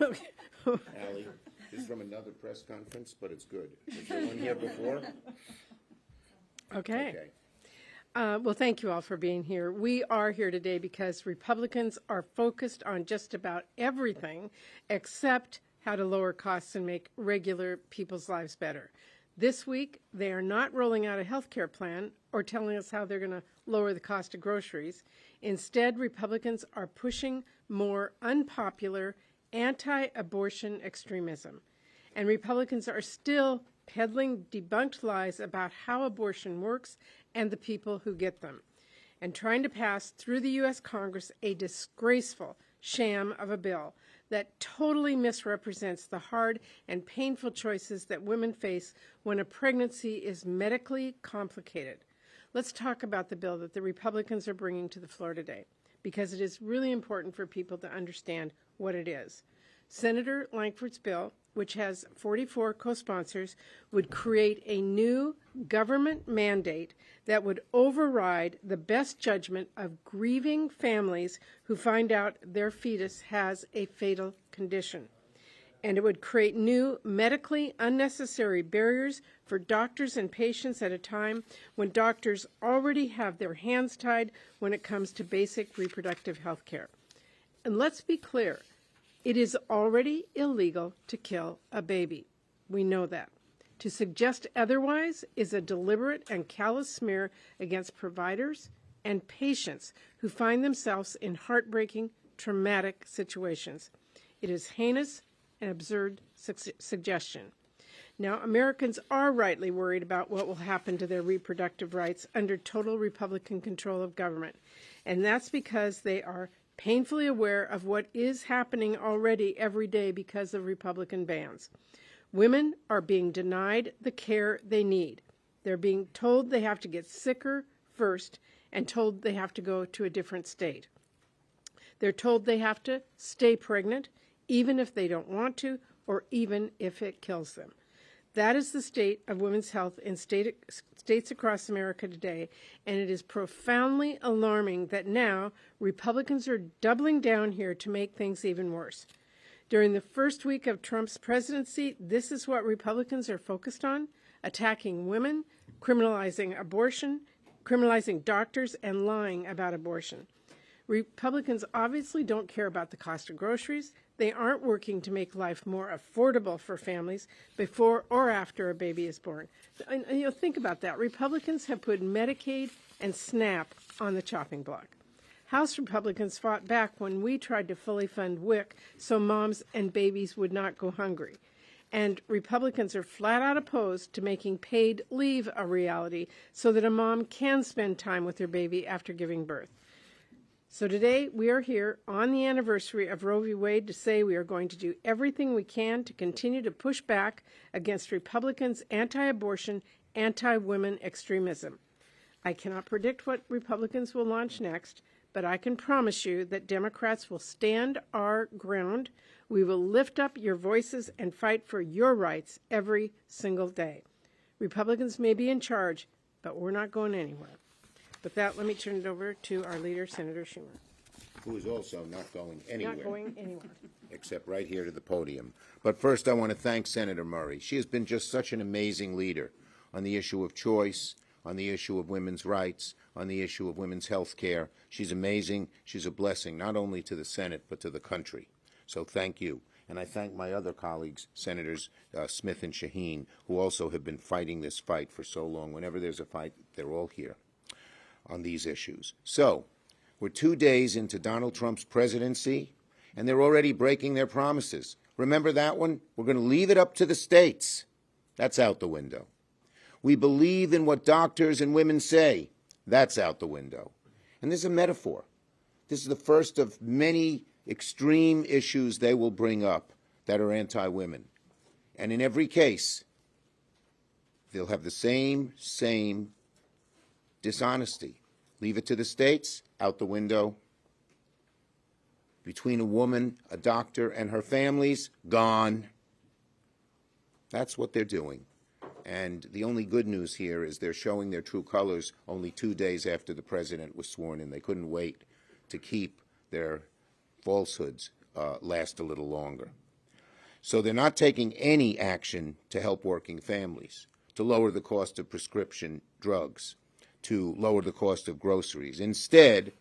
Allie, this is from another press conference, but it's good. Was there one here before? Okay. Okay. Well, thank you all for being here. We are here today because Republicans are focused on just about everything except how to lower costs and make regular people's lives better. This week, they are not rolling out a health care plan or telling us how they're going to lower the cost of groceries. Instead, Republicans are pushing more unpopular anti-abortion extremism. And Republicans are still peddling debunked lies about how abortion works and the people who get them, and trying to pass through the U.S. Congress a disgraceful sham of a bill that totally misrepresents the hard and painful choices that women face when a pregnancy is medically complicated. Let's talk about the bill that the Republicans are bringing to the floor today, because it is really important for people to understand what it is. Senator Lankford's bill, which has 44 co-sponsors, would create a new government mandate that would override the best judgment of grieving families who find out their fetus has a fatal condition. And it would create new medically unnecessary barriers for doctors and patients at a time when doctors already have their hands tied when it comes to basic reproductive health care. And let's be clear, it is already illegal to kill a baby. We know that. To suggest otherwise is a deliberate and callous smear against providers and patients who find themselves in heartbreaking, traumatic situations. It is heinous and absurd suggestion. Now, Americans are rightly worried about what will happen to their reproductive rights under total Republican control of government, and that's because they are painfully aware of what is happening already every day because of Republican bans. Women are being denied the care they need. They're being told they have to get sicker first and told they have to go to a different state. They're told they have to stay pregnant even if they don't want to or even if it kills them. That is the state of women's health in states across America today, and it is profoundly alarming that now Republicans are doubling down here to make things even worse. During the first week of Trump's presidency, this is what Republicans are focused on: attacking women, criminalizing abortion, criminalizing doctors, and lying about abortion. Republicans obviously don't care about the cost of groceries. They aren't working to make life more affordable for families before or after a baby is born. And, think about that. Republicans have put Medicaid and SNAP on the chopping block. House Republicans fought back when we tried to fully fund WIC so moms and babies would not go hungry. And Republicans are flat out opposed to making paid leave a reality so that a mom can spend time with her baby after giving birth. So today we are here on the anniversary of Roe v. Wade to say we are going to do everything we can to continue to push back against Republicans' anti-abortion, anti-women extremism. I cannot predict what Republicans will launch next, but I can promise you that Democrats will stand our ground. We will lift up your voices and fight for your rights every single day. Republicans may be in charge, but we're not going anywhere. With that, let me turn it over to our leader, Senator Schumer. Who is also not going anywhere. Not going anywhere. Except right here to the podium. But first, I want to thank Senator Murray. She has been just such an amazing leader on the issue of choice, on the issue of women's rights, on the issue of women's health care. She's amazing. She's a blessing, not only to the Senate, but to the country. So thank you. And I thank my other colleagues, Senators Smith and Shaheen, who also have been fighting this fight for so long. Whenever there's a fight, they're all here on these issues. So, we're 2 days into Donald Trump's presidency, and they're already breaking their promises. Remember that one? We're going to leave it up to the states. That's out the window. We believe in what doctors and women say. That's out the window. And this is a metaphor. This is the first of many extreme issues they will bring up that are anti-women. And in every case, they'll have the same dishonesty. Leave it to the states, out the window. Between a woman, a doctor, and her families, gone. That's what they're doing. And the only good news here is they're showing their true colors only 2 days after the president was sworn in. They couldn't wait to keep their falsehoods last a little longer. So they're not taking any action to help working families, to lower the cost of prescription drugs, to lower the cost of groceries. Instead,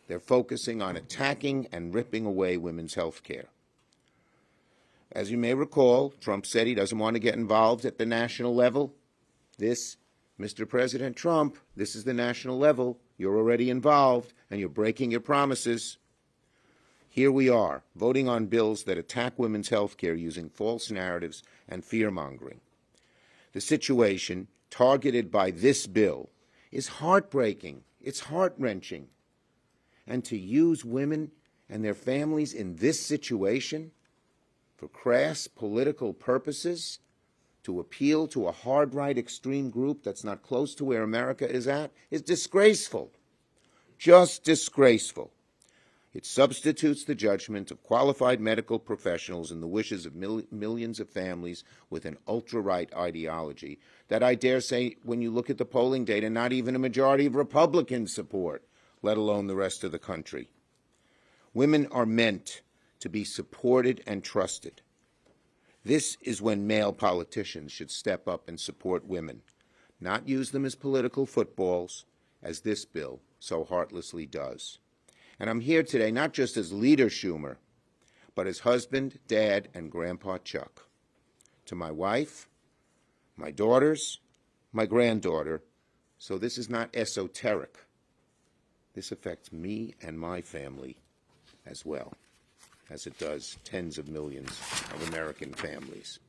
they're focusing on attacking and ripping away women's health care. As you may recall, Trump said he doesn't want to get involved at the national level. This, Mr. President Trump, this is the national level. You're already involved, and you're breaking your promises. Here we are, voting on bills that attack women's health care using false narratives and fear-mongering. The situation targeted by this bill is heartbreaking. It's heart-wrenching. And to use women and their families in this situation for crass political purposes, to appeal to a hard-right extreme group that's not close to where America is at, is disgraceful. Just disgraceful. It substitutes the judgment of qualified medical professionals and the wishes of millions of families with an ultra-right ideology that I dare say, when you look at the polling data, not even a majority of Republicans support, let alone the rest of the country. Women are meant to be supported and trusted. This is when male politicians should step up and support women, not use them as political footballs, as this bill so heartlessly does. And I'm here today not just as leader Schumer, but as husband, dad, and Grandpa Chuck. To my wife, my daughters, my granddaughter, so this is not esoteric. This affects me and my family as well, as it does tens of millions of American families.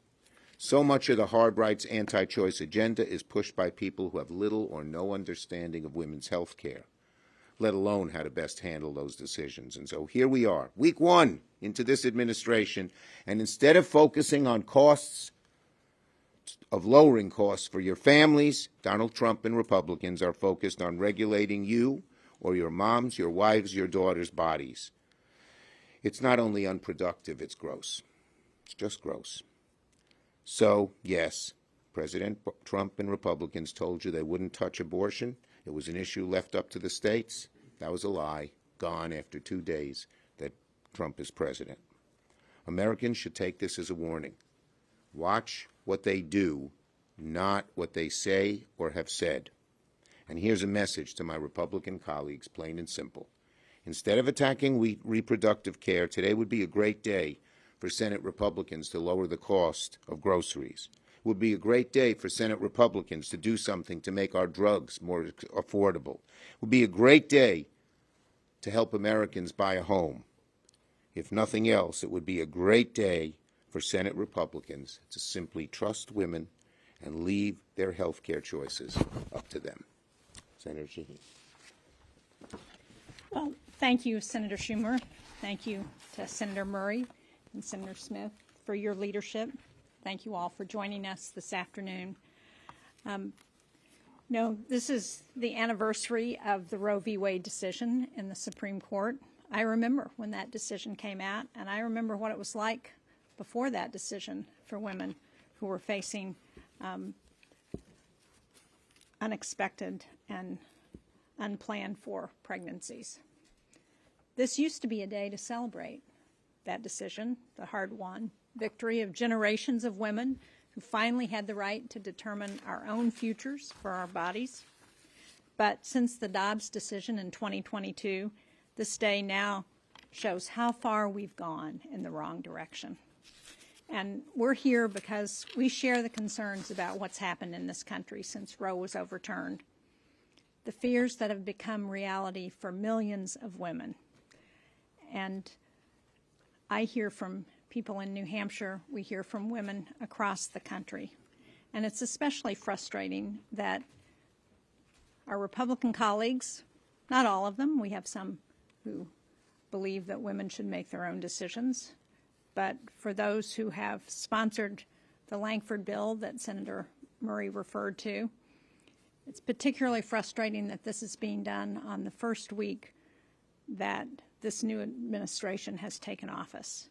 So much of the hard right's anti-choice agenda is pushed by people who have little or no understanding of women's health care, let alone how to best handle those decisions. And so here we are, week one into this administration, and instead of focusing on costs, of lowering costs for your families, Donald Trump and Republicans are focused on regulating you or your mom's, your wives', your daughters' bodies. It's not only unproductive, it's gross. It's just gross. So, yes, President Trump and Republicans told you they wouldn't touch abortion. It was an issue left up to the states. That was a lie, gone after 2 days that Trump is president. Americans should take this as a warning. Watch what they do, not what they say or have said. And here's a message to my Republican colleagues, plain and simple. Instead of attacking reproductive care, today would be a great day for Senate Republicans to lower the cost of groceries. It would be a great day for Senate Republicans to do something to make our drugs more affordable. It would be a great day to help Americans buy a home. If nothing else, it would be a great day for Senate Republicans to simply trust women and leave their health care choices up to them. Senator Shaheen. Well, thank you, Senator Schumer. Thank you to Senator Murray and Senator Smith for your leadership. Thank you all for joining us this afternoon. This is the anniversary of the Roe v. Wade decision in the Supreme Court. I remember when that decision came out, and I remember what it was like before that decision for women who were facing unexpected and unplanned for pregnancies. This used to be a day to celebrate that decision, the hard-won victory of generations of women who finally had the right to determine our own futures for our bodies. But since the Dobbs decision in 2022, this day now shows how far we've gone in the wrong direction. And we're here because we share the concerns about what's happened in this country since Roe was overturned, the fears that have become reality for millions of women. And I hear from people in New Hampshire, we hear from women across the country. And it's especially frustrating that our Republican colleagues, not all of them, we have some who believe that women should make their own decisions, but for those who have sponsored the Langford bill that Senator Murray referred to, it's particularly frustrating that this is being done on the first week that this new administration has taken office.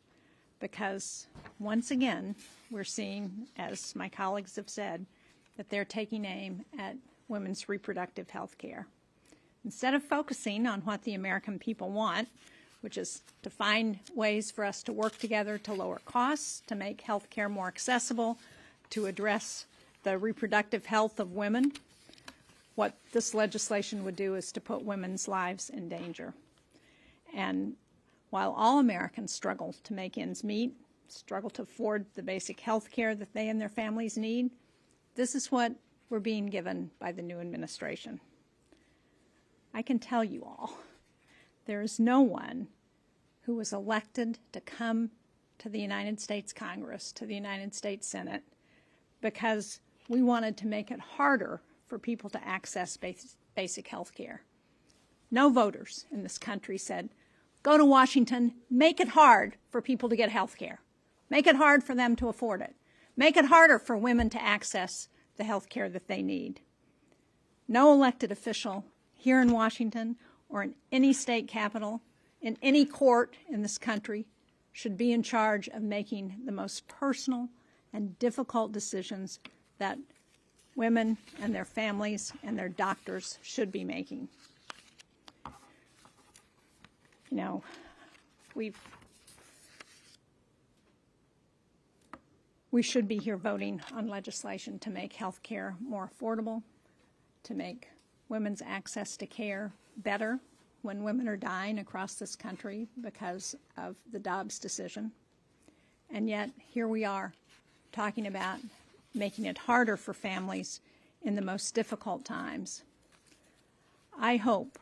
Because once again, we're seeing, as my colleagues have said, that they're taking aim at women's reproductive health care. Instead of focusing on what the American people want, which is to find ways for us to work together to lower costs, to make health care more accessible, to address the reproductive health of women. What this legislation would do is to put women's lives in danger. And while all Americans struggle to make ends meet, struggle to afford the basic health care that they and their families need, this is what we're being given by the new administration. I can tell you all, there is no one who was elected to come to the United States Congress, to the United States Senate, because we wanted to make it harder for people to access basic health care. No voters in this country said, go to Washington, make it hard for people to get health care. Make it hard for them to afford it. Make it harder for women to access the health care that they need. No elected official here in Washington or in any state capital, in any court in this country, should be in charge of making the most personal and difficult decisions that women and their families and their doctors should be making. You know, we should be here voting on legislation to make health care more affordable, to make women's access to care better when women are dying across this country because of the Dobbs decision. And yet, here we are talking about making it harder for families in the most difficult times. I hope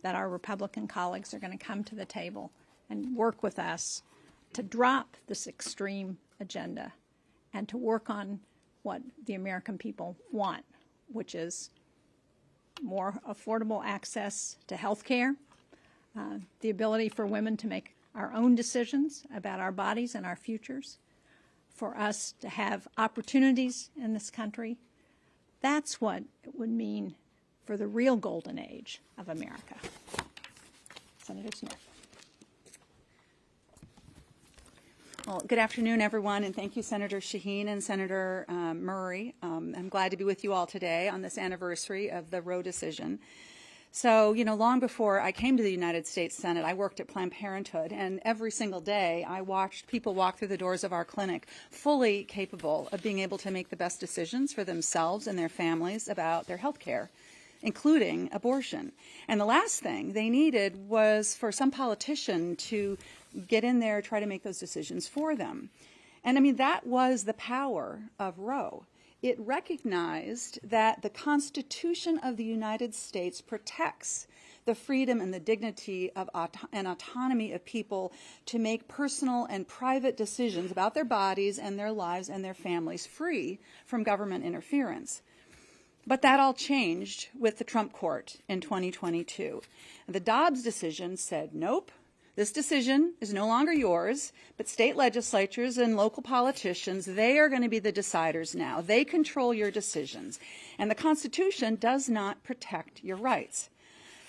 that our Republican colleagues are going to come to the table and work with us to drop this extreme agenda and to work on what the American people want, which is more affordable access to health care, the ability for women to make our own decisions about our bodies and our futures, for us to have opportunities in this country. That's what it would mean for the real golden age of America. Senator Smith. Well, good afternoon, everyone, and thank you, Senator Shaheen and Senator Murray. I'm glad to be with you all today on this anniversary of the Roe decision. So, you know, long before I came to the United States Senate, I worked at Planned Parenthood, and every single day I watched people walk through the doors of our clinic fully capable of being able to make the best decisions for themselves and their families about their health care, including abortion. And the last thing they needed was for some politician to get in there, try to make those decisions for them. And I mean, that was the power of Roe. It recognized that the Constitution of the United States protects the freedom and the dignity of and autonomy of people to make personal and private decisions about their bodies and their lives and their families free from government interference. But that all changed with the Trump court in 2022. The Dobbs decision said, nope, this decision is no longer yours, but state legislatures and local politicians, they are going to be the deciders now. They control your decisions. And the Constitution does not protect your rights.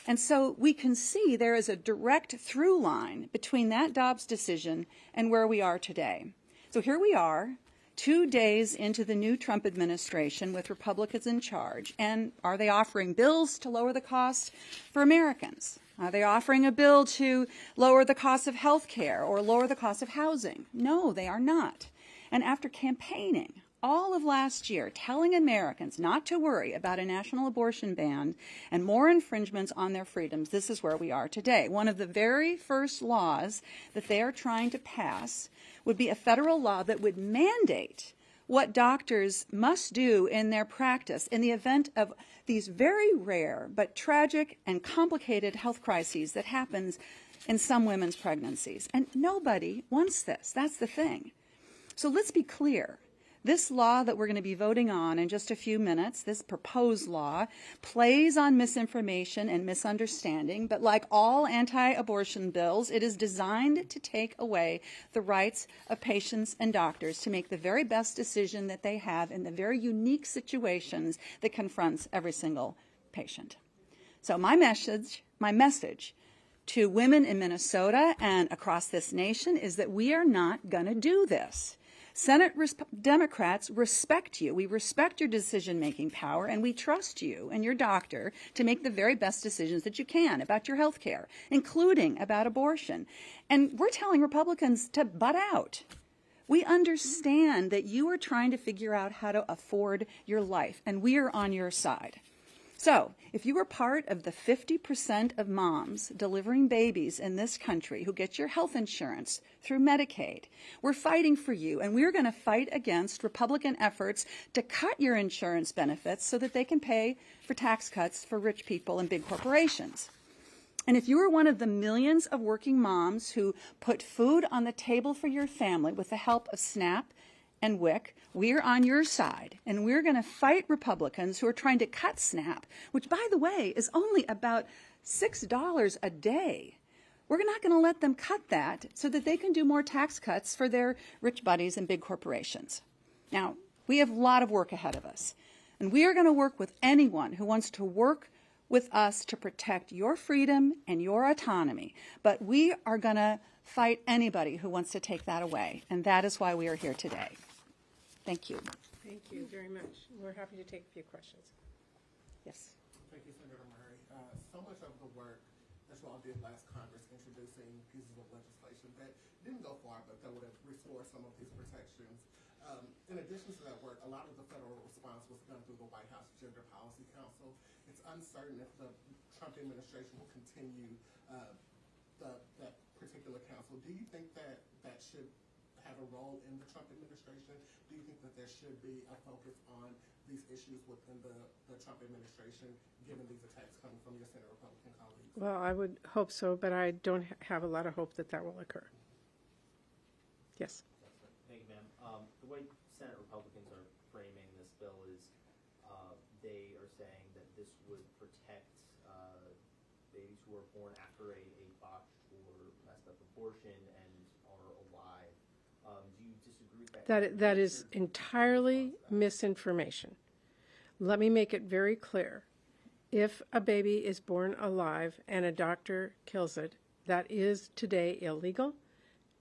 And so we can see there is a direct through line between that Dobbs decision and where we are today. So here we are, 2 days into the new Trump administration with Republicans in charge. And are they offering bills to lower the cost for Americans? Are they offering a bill to lower the cost of health care or lower the cost of housing? No, they are not. And after campaigning all of last year, telling Americans not to worry about a national abortion ban and more infringements on their freedoms, this is where we are today. One of the very first laws that they are trying to pass would be a federal law that would mandate what doctors must do in their practice in the event of these very rare but tragic and complicated health crises that happens in some women's pregnancies. And nobody wants this. That's the thing. So let's be clear. This law that we're going to be voting on in just a few minutes, this proposed law, plays on misinformation and misunderstanding, but like all anti-abortion bills, it is designed to take away the rights of patients and doctors to make the very best decision that they have in the very unique situations that confronts every single patient. So my message to women in Minnesota and across this nation is that we are not going to do this. Senate Democrats respect you. We respect your decision-making power, and we trust you and your doctor to make the very best decisions that you can about your health care, including about abortion. And we're telling Republicans to butt out. We understand that you are trying to figure out how to afford your life, and we are on your side. So, if you are part of the 50% of moms delivering babies in this country who get your health insurance through Medicaid, we're fighting for you, and we're going to fight against Republican efforts to cut your insurance benefits so that they can pay for tax cuts for rich people and big corporations. And if you are one of the millions of working moms who put food on the table for your family with the help of SNAP and WIC, we're on your side, and we're going to fight Republicans who are trying to cut SNAP, which, by the way, is only about $6 a day. We're not going to let them cut that so that they can do more tax cuts for their rich buddies and big corporations. Now, we have a lot of work ahead of us, and we are going to work with anyone who wants to work with us to protect your freedom and your autonomy. But we are going to fight anybody who wants to take that away, and that is why we are here today. Thank you. Thank you very much. We're happy to take a few questions. Yes. Thank you, Senator Murray. So much of the work that you all did last Congress introducing pieces of legislation that didn't go far, but that would have restored some of these protections. In addition to that work, a lot of the federal response was done through the White House Gender Policy Council. It's uncertain if the Trump administration will continue that particular council. Do you think that that should have a role in the Trump administration? Do you think that there should be a focus on these issues within the Trump administration, given these attacks coming from your Senate Republican colleagues? Well, I would hope so, but I don't have a lot of hope that that will occur. Yes. Thank you, ma'am. The way Senate Republicans are framing this bill is they are saying that this would protect babies who are born after a botched or messed up abortion and are alive. Do you disagree with that? That is entirely misinformation. Let me make it very clear. If a baby is born alive and a doctor kills it, that is today illegal,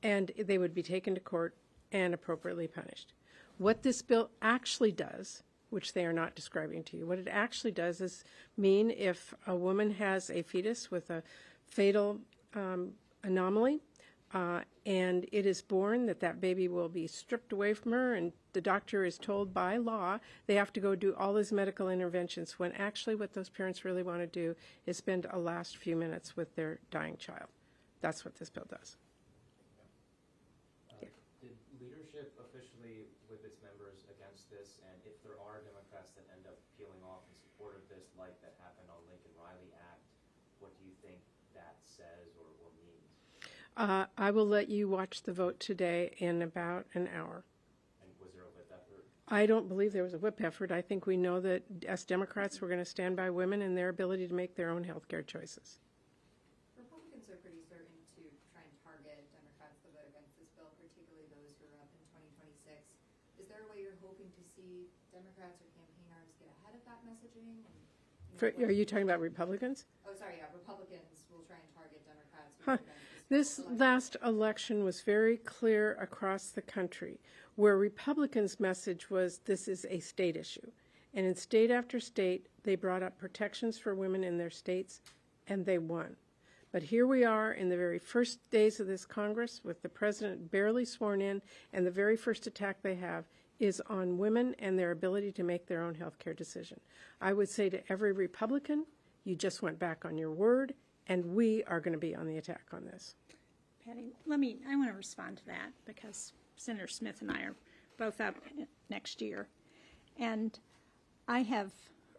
and they would be taken to court and appropriately punished. What this bill actually does, which they are not describing to you, what it actually does is mean if a woman has a fetus with a fatal anomaly, and it is born, that baby will be stripped away from her, and the doctor is told by law they have to go do all these medical interventions, when actually what those parents really want to do is spend a last few minutes with their dying child. That's what this bill does. Did leadership officially whip its members against this? And if there are Democrats that end up peeling off in support of this, like that happened on Lincoln Riley Act, what do you think that says or means? I will let you watch the vote today in about an hour. And was there a whip effort? I don't believe there was a whip effort. I think we know that as Democrats, we're going to stand by women and their ability to make their own health care choices. Republicans are pretty certain to try and target Democrats that vote against this bill, particularly those who are up in 2026. Is there a way you're hoping to see Democrats or campaigners get ahead of that messaging? And, Are you talking about Republicans? Oh, sorry, yeah, Republicans will try and target Democrats who Huh. vote against This last election was very clear across the country, where Republicans' message was this is a state issue. And in state after state, they brought up protections for women in their states, and they won. But here we are in the very first days of this Congress, with the president barely sworn in, and the very first attack they have is on women and their ability to make their own health care decision. I would say to every Republican, you just went back on your word, and we are going to be on the attack on this. Patty, I want to respond to that because Senator Smith and I are both up next year. And I have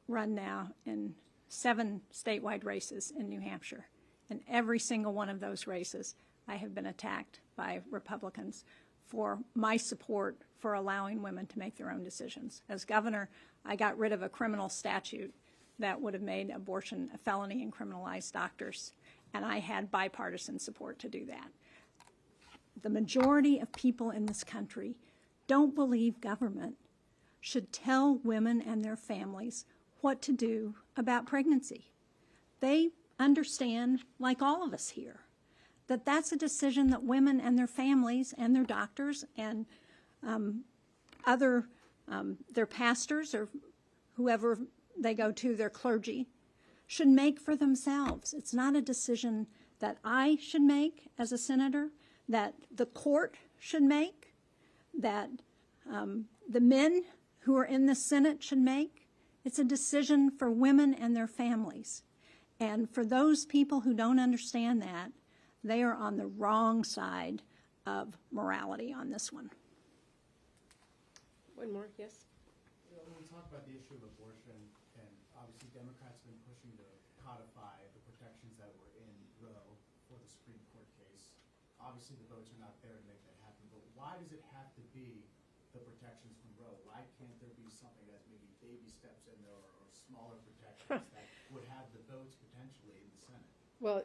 run now in 7 statewide races in New Hampshire. And every single one of those races, I have been attacked by Republicans for my support for allowing women to make their own decisions. As governor, I got rid of a criminal statute that would have made abortion a felony and criminalized doctors. And I had bipartisan support to do that. The majority of people in this country don't believe government should tell women and their families what to do about pregnancy. They understand, like all of us here, that that's a decision that women and their families and their doctors and their pastors or whoever they go to, their clergy, should make for themselves. It's not a decision that I should make as a senator, that the court should make, that the men who are in the Senate should make. It's a decision for women and their families. And for those people who don't understand that, they are on the wrong side of morality on this one. One more, yes? You know, when we talk about the issue of abortion, and obviously Democrats have been pushing to codify the protections that were in Roe for the Supreme Court case. Obviously the votes are not there to make that happen, but why does it have to be the protections from Roe? Why can't there be something that's maybe baby steps in there or smaller protections that would have the votes potentially in the Senate? Well,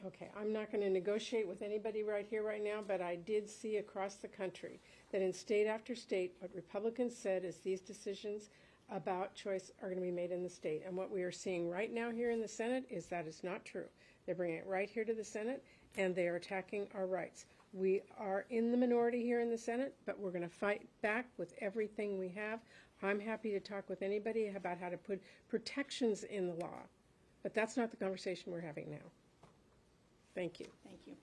okay, I'm not going to negotiate with anybody right here, right now, but I did see across the country that in state after state, what Republicans said is these decisions about choice are going to be made in the state. And what we are seeing right now here in the Senate is that is not true. They're bringing it right here to the Senate, and they are attacking our rights. We are in the minority here in the Senate, but we're going to fight back with everything we have. I'm happy to talk with anybody about how to put protections in the law. But that's not the conversation we're having now. Thank you. Thank you.